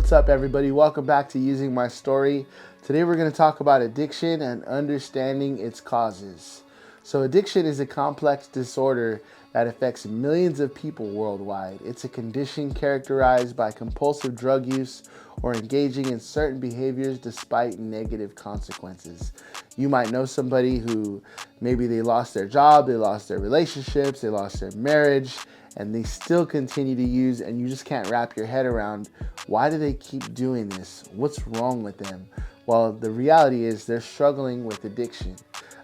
What's up, everybody? Welcome back to Using My Story. Today we're going to talk about addiction and understanding its causes. So addiction is a complex disorder that affects millions of people worldwide. It's a condition characterized by compulsive drug use or engaging in certain behaviors despite negative consequences. You might know somebody who maybe they lost their job, they lost their relationships, they lost their marriage, and they still continue to use, and you just can't wrap your head around, why do they keep doing this? What's wrong with them? Well, the reality is they're struggling with addiction.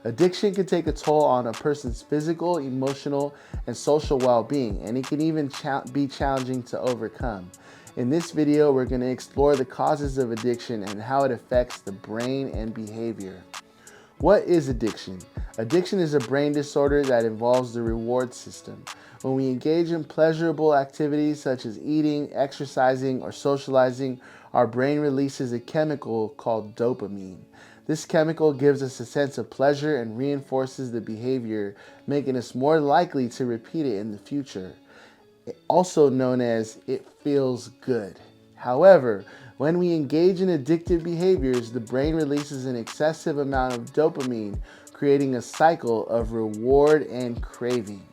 Addiction can take a toll on a person's physical, emotional, and social well-being, and it can even be challenging to overcome. In this video, we're going to explore the causes of addiction and how it affects the brain and behavior. What is addiction? Addiction is a brain disorder that involves the reward system. When we engage in pleasurable activities such as eating, exercising, or socializing, our brain releases a chemical called dopamine. This chemical gives us a sense of pleasure and reinforces the behavior, making us more likely to repeat it in the future. Also known as it feels good. However, when we engage in addictive behaviors, the brain releases an excessive amount of dopamine, creating a cycle of reward and craving.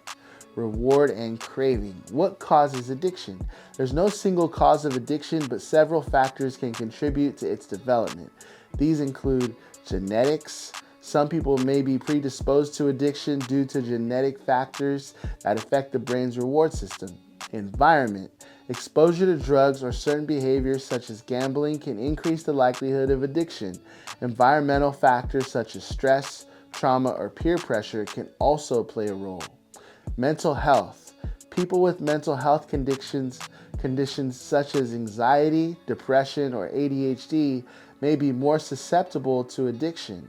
Reward and craving. What causes addiction? There's no single cause of addiction, but several factors can contribute to its development. These include genetics. Some people may be predisposed to addiction due to genetic factors that affect the brain's reward system. Environment. Exposure to drugs or certain behaviors such as gambling can increase the likelihood of addiction. Environmental factors such as stress, trauma, or peer pressure can also play a role. Mental health. People with mental health conditions such as anxiety, depression, or ADHD may be more susceptible to addiction.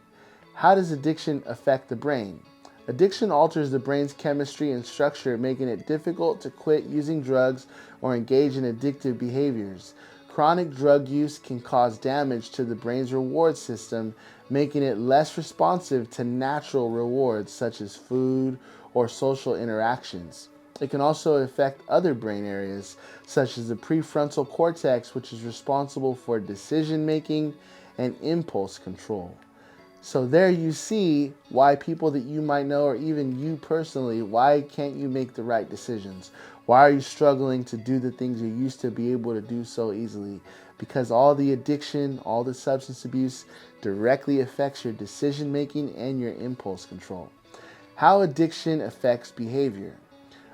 How does addiction affect the brain? Addiction alters the brain's chemistry and structure, making it difficult to quit using drugs or engage in addictive behaviors. Chronic drug use can cause damage to the brain's reward system, making it less responsive to natural rewards such as food or social interactions. It can also affect other brain areas, such as the prefrontal cortex, which is responsible for decision making and impulse control. So there you see why people that you might know, or even you personally, why can't you make the right decisions? Why are you struggling to do the things you used to be able to do so easily? Because all the addiction, all the substance abuse directly affects your decision making and your impulse control. How addiction affects behavior.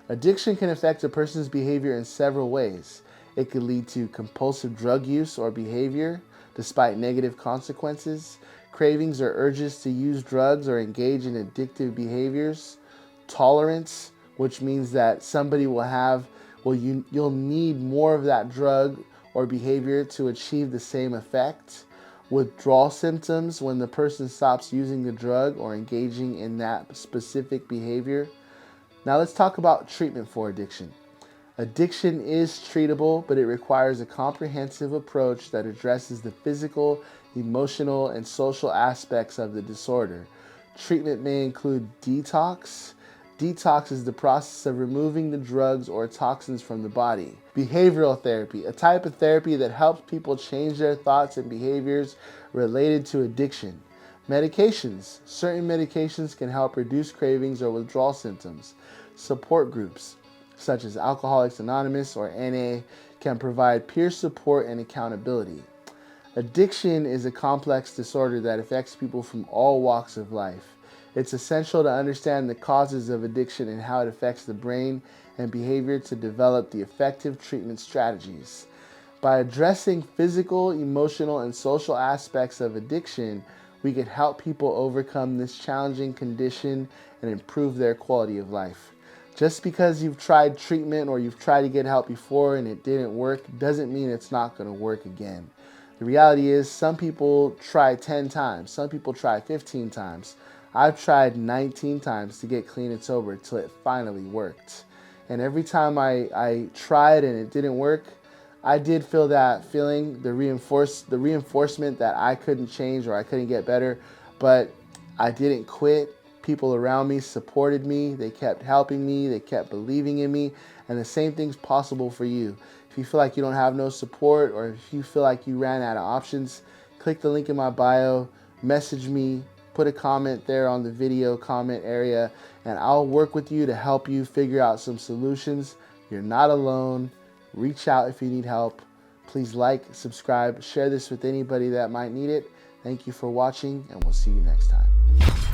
Addiction can affect a person's behavior in several ways. It could lead to compulsive drug use or behavior despite negative consequences, cravings or urges to use drugs or engage in addictive behaviors, tolerance, which means that somebody you'll need more of that drug or behavior to achieve the same effect. Withdrawal symptoms, when the person stops using the drug or engaging in that specific behavior. Now let's talk about treatment for addiction. Addiction is treatable, but it requires a comprehensive approach that addresses the physical, emotional, and social aspects of the disorder. Treatment may include detox. Detox is the process of removing the drugs or toxins from the body. Behavioral therapy, a type of therapy that helps people change their thoughts and behaviors related to addiction. Medications, certain medications can help reduce cravings or withdrawal symptoms. Support groups, such as Alcoholics Anonymous or NA, can provide peer support and accountability. Addiction is a complex disorder that affects people from all walks of life. It's essential to understand the causes of addiction and how it affects the brain and behavior to develop the effective treatment strategies. By addressing physical, emotional, and social aspects of addiction, we can help people overcome this challenging condition and improve their quality of life. Just because you've tried treatment or you've tried to get help before and it didn't work doesn't mean it's not going to work again. The reality is some people try 10 times, some people try 15 times. I've tried 19 times to get clean and sober until it finally worked. And every time I tried and it didn't work, I did feel that feeling, the reinforcement that I couldn't change or I couldn't get better, but I didn't quit. People around me supported me. They kept helping me. They kept believing in me. And the same thing's possible for you. If you feel like you don't have no support, or if you feel like you ran out of options, click the link in my bio, message me, put a comment there on the video comment area, and I'll work with you to help you figure out some solutions. You're not alone. Reach out if you need help. Please like, subscribe, share this with anybody that might need it. Thank you for watching, and we'll see you next time.